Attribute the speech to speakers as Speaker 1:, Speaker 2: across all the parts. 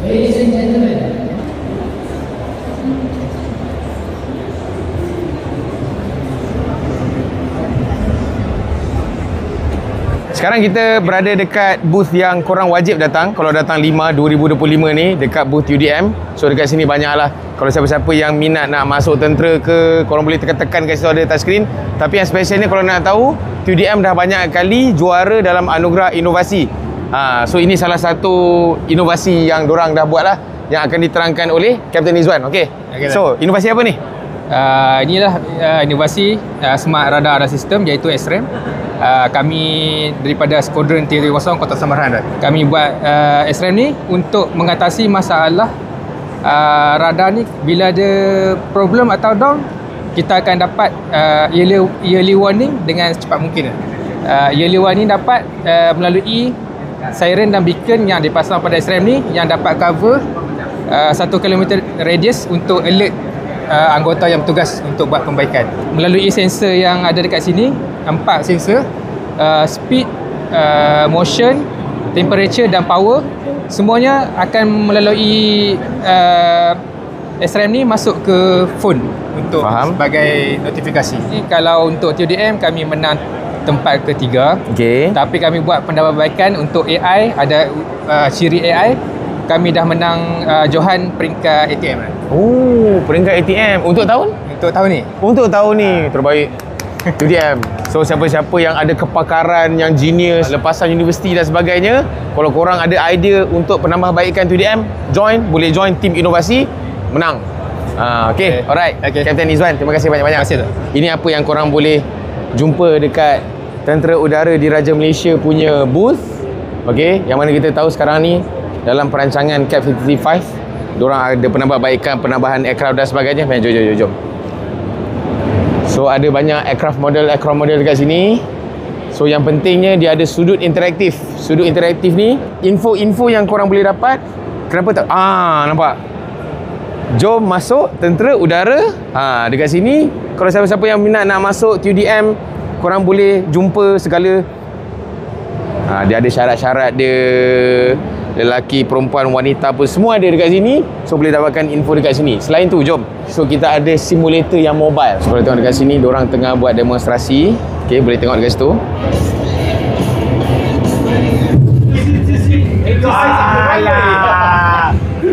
Speaker 1: Ladies and gentlemen,
Speaker 2: sekarang kita berada dekat booth yang korang wajib datang kalau datang 2025 ni, dekat booth UDM. So dekat sini banyak lah. Kalau siapa-siapa yang minat nak masuk tentera ke, korang boleh tekan-tekan kat situ ada touchscreen. Tapi yang specialnya kalau nak tahu, UDM dah banyak kali juara dalam anugerah inovasi. So ini salah satu inovasi yang dorang dah buat lah, yang akan diterangkan oleh Captain Izwan. Okay. So inovasi apa ni?
Speaker 3: Inilah inovasi Smart Radar dan Sistem, iaitu SRAM. Kami daripada Skuadron 30 Kota Samaran. Kami buat SRAM ni untuk mengatasi masalah radar ni. Bila ada problem atau down, kita akan dapat yearly warning dengan secepat mungkin. Yearly warning dapat melalui siren dan beacon yang dipasang pada SRAM ni, yang dapat cover 1 km radius untuk alert anggota yang bertugas untuk buat pembaikan. Melalui sensor yang ada dekat sini, 4 sensor, speed, motion, temperature dan power, semuanya akan melalui SRAM ni masuk ke phone untuk sebagai notifikasi. Kalau untuk TUDM kami menang tempat ketiga. Tapi kami buat pendapatan untuk AI, ada ciri AI. Kami dah menang Johan peringkat ATM.
Speaker 2: Oh, peringkat ATM. Untuk tahun?
Speaker 3: Untuk tahun ni.
Speaker 2: Untuk tahun ni, terbaik. UDM. So siapa-siapa yang ada kepakaran, yang genius, lepasan universiti dan sebagainya, kalau korang ada idea untuk penambahbaikan UDM, boleh join tim inovasi, menang. Okay. Alright. Captain Izwan, terima kasih banyak-banyak.
Speaker 3: Terima kasih.
Speaker 2: Ini apa yang korang boleh jumpa dekat Tentera Udara Diraja Malaysia punya booth. Okay, yang mana kita tahu sekarang ni dalam perancangan CAP 55, diorang ada penambahbaikan, penambahan aircraft dan sebagainya. Jom. So ada banyak aircraft model dekat sini. So yang pentingnya dia ada sudut interaktif. Sudut interaktif ni, info-info yang korang boleh dapat. Kenapa tak? Nampak? Jom masuk Tentera Udara. Dekat sini, kalau siapa-siapa yang minat nak masuk TUDM, korang boleh jumpa segala. Dia ada syarat-syarat dia. lelaki, perempuan, wanita pun semua ada dekat sini. So boleh dapatkan info dekat sini. Selain tu, jom. So kita ada simulator yang mobile. So boleh tengok dekat sini, diorang tengah buat demonstrasi. Okay, boleh tengok dekat situ.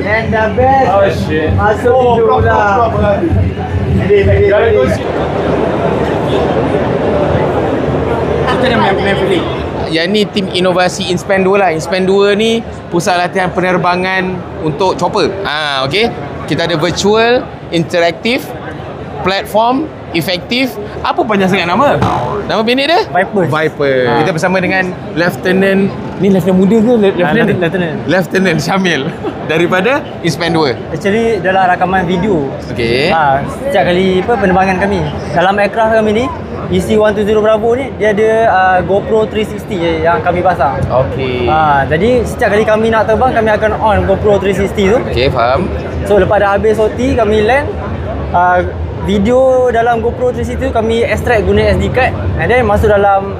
Speaker 1: And the best.
Speaker 4: Oh shit.
Speaker 1: Masuk video pula. Kita dah main free.
Speaker 2: Yang ni tim inovasi Inspan 2 lah. Inspan 2 ni pusat latihan penerbangan untuk chopper. Okay. Kita ada virtual, interaktif, platform, efektif. Apa panjang sangat nama? Nama pendek dia? Viper. Kita bersama dengan Lieutenant, ni Lieutenant muda ke? Lieutenant Syamil daripada Inspan 2.
Speaker 1: Actually dalam rakaman video.
Speaker 2: Okay.
Speaker 1: Setiap kali penerbangan kami dalam aircraft kami ni, EC120 Bravo ni dia ada GoPro 360 yang kami pasang.
Speaker 2: Okay.
Speaker 1: Jadi setiap kali kami nak terbang, kami akan on GoPro 360 tu.
Speaker 2: Okay, faham.
Speaker 1: So lepas dah habis OT, kami land, video dalam GoPro 360 tu kami extract guna SD card and then masuk dalam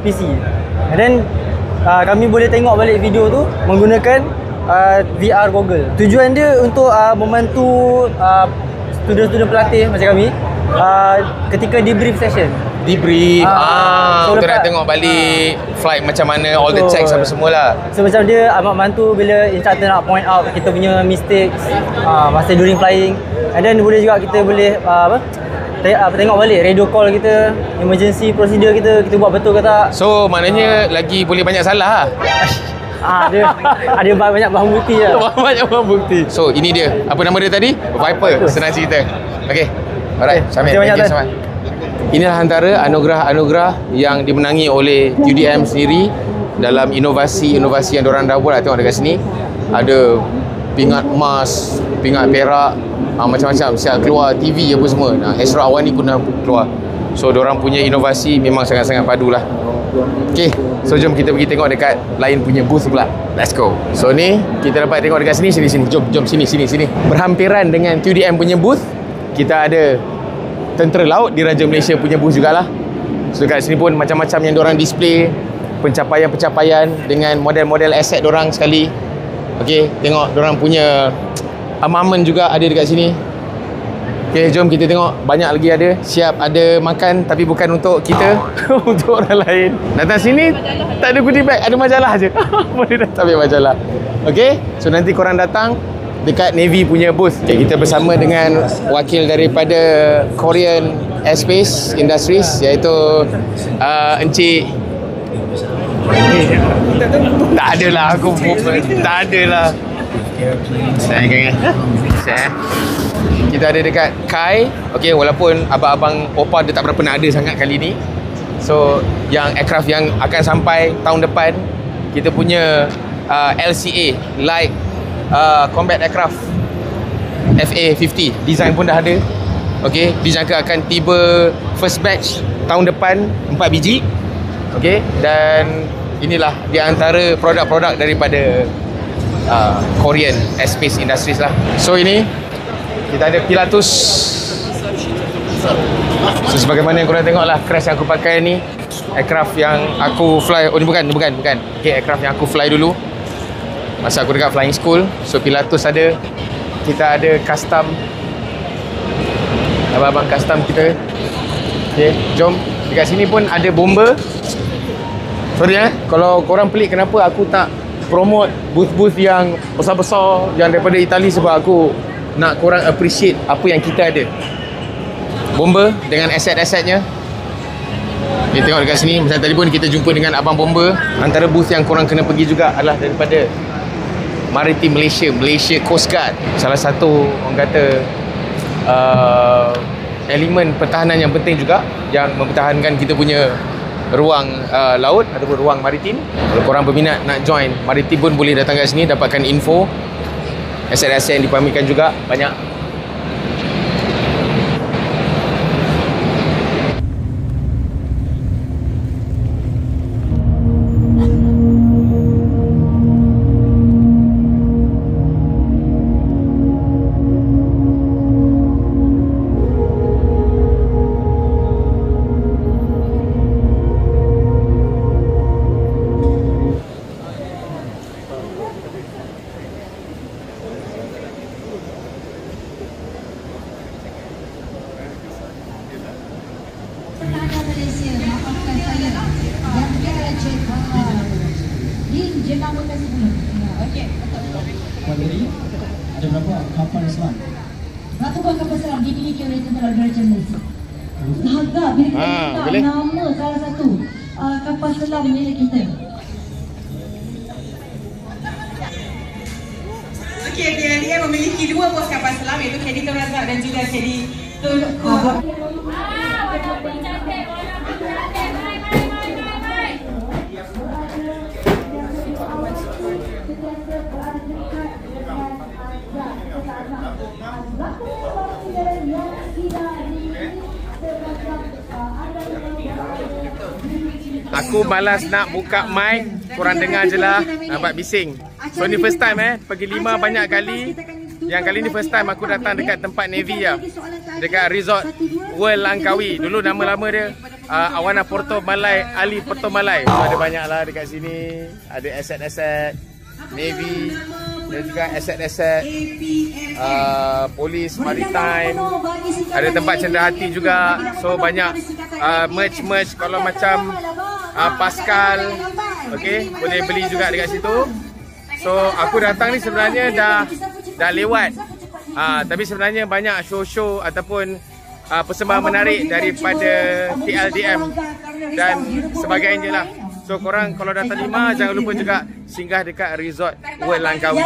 Speaker 1: PC. And then kami boleh tengok balik video tu menggunakan VR goggle. Tujuan dia untuk membantu student-student pelatih macam kami ketika debrief session.
Speaker 2: Debrief.
Speaker 1: So
Speaker 2: Kita nak tengok balik flight macam mana, all the checks apa semualah.
Speaker 1: So macam dia amat bantu bila instructor nak point out kita punya mistakes masa during flying. And then boleh juga kita boleh tengok balik radio call kita, emergency procedure kita buat betul ke tak.
Speaker 2: So maknanya lagi boleh banyak salah lah.
Speaker 1: Ada banyak bahan bukti lah.
Speaker 2: Banyak bahan bukti. So ini dia. Apa nama dia tadi? Viper. Senang cerita. Okay. Alright. Syamil.
Speaker 1: Terima kasih.
Speaker 2: Inilah antara anugerah-anugerah yang dimenangi oleh QDM sendiri dalam inovasi-inovasi yang diorang dah buat. Tengok dekat sini. Ada pingat emas, pingat perak, macam-macam. Siap keluar TV apa semua. Esra Awani pun dah keluar. So diorang punya inovasi memang sangat-sangat padu lah. Okay, so jom kita pergi tengok dekat lain punya booth pula. Let's go. So ni kita dapat tengok dekat sini. Jom sini. Berhampiran dengan QDM punya booth, kita ada Tentera Laut Diraja Malaysia punya booth jugalah. So dekat sini pun macam-macam yang diorang display pencapaian-pencapaian dengan model-model aset diorang sekali. Okay, tengok diorang punya armament juga ada dekat sini. Okay, jom kita tengok. Banyak lagi ada. Siap ada makan tapi bukan untuk kita. Untuk orang lain. Datang sini tak ada goodie bag, ada majalah je. Boleh datang ambil majalah. Okay, so nanti korang datang dekat Navy punya booth. Okay, kita bersama dengan wakil daripada Korean Aerospace Industries, iaitu Encik. Tak adalah aku. Tak adalah. Kita ada dekat Kai. Okay, walaupun abang-abang Opa dia tak berapa nak ada sangat kali ni. So yang aircraft yang akan sampai tahun depan, kita punya LCA, Light Combat Aircraft FA-50, design pun dah ada. Okay, dijangka akan tiba first batch tahun depan 4 biji. Okay, dan inilah di antara produk-produk daripada Korean Aerospace Industries lah. So ini kita ada Pilatus. So sebagaimana yang korang tengok lah, crash yang aku pakai ni aircraft yang aku fly. Oh ni bukan. Okay, aircraft yang aku fly dulu masa aku dekat flying school. So Pilatus ada. Kita ada custom, abang-abang custom kita. Okay, jom. Dekat sini pun ada bomber. Sorry kalau korang pelik kenapa aku tak promote booth-booth yang besar-besar yang daripada Itali, sebab aku nak korang appreciate apa yang kita ada. Bomber dengan aset-asetnya. Okay, tengok dekat sini. Macam tadi pun kita jumpa dengan abang bomber. Antara booth yang korang kena pergi juga adalah daripada Maritim Malaysia Coast Guard. Salah satu orang kata elemen pertahanan yang penting juga, yang mempertahankan kita punya ruang laut ataupun ruang maritim. Kalau korang berminat nak join maritim pun boleh datang kat sini, dapatkan info. Aset-aset yang dipamerkan juga banyak.
Speaker 4: Dia namakan sebelum. Okey.
Speaker 5: Pagi ada berapa kapal selam?
Speaker 4: Ratusan kapal selam dimiliki oleh Tentera Diraja Malaysia. Agak bila kita minta
Speaker 2: boleh.
Speaker 4: nama salah satu kapal selam milik kita.
Speaker 6: Okey, dia memiliki 2 bos kapal selam iaitu KD Tun Razak dan juga KD Tun Kuat.
Speaker 2: Aku malas nak buka mic, korang dengar je lah, nampak bising. So ni first time pergi 5 banyak kali. Yang kali ni first time aku datang dekat tempat Navy lah, dekat resort World Langkawi. Dulu nama lama dia Awana Porto Malay, Ali Porto Malay. So ada banyak lah dekat sini. Ada aset-aset Navy dan juga aset-aset polis maritime. Ada tempat cenderahati juga. So banyak merch-merch kalau macam Pascal, okay, boleh beli juga dekat situ. So aku datang ni sebenarnya dah lewat, tapi sebenarnya banyak show-show ataupun persembahan menarik daripada TLDM dan sebagainya lah. So korang kalau datang 5 jangan lupa juga singgah dekat resort World Langkawi.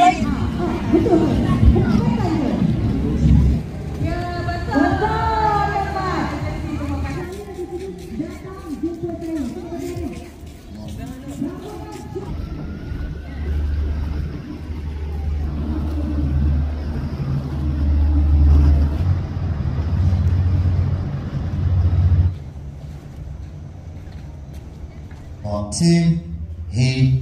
Speaker 7: Team, he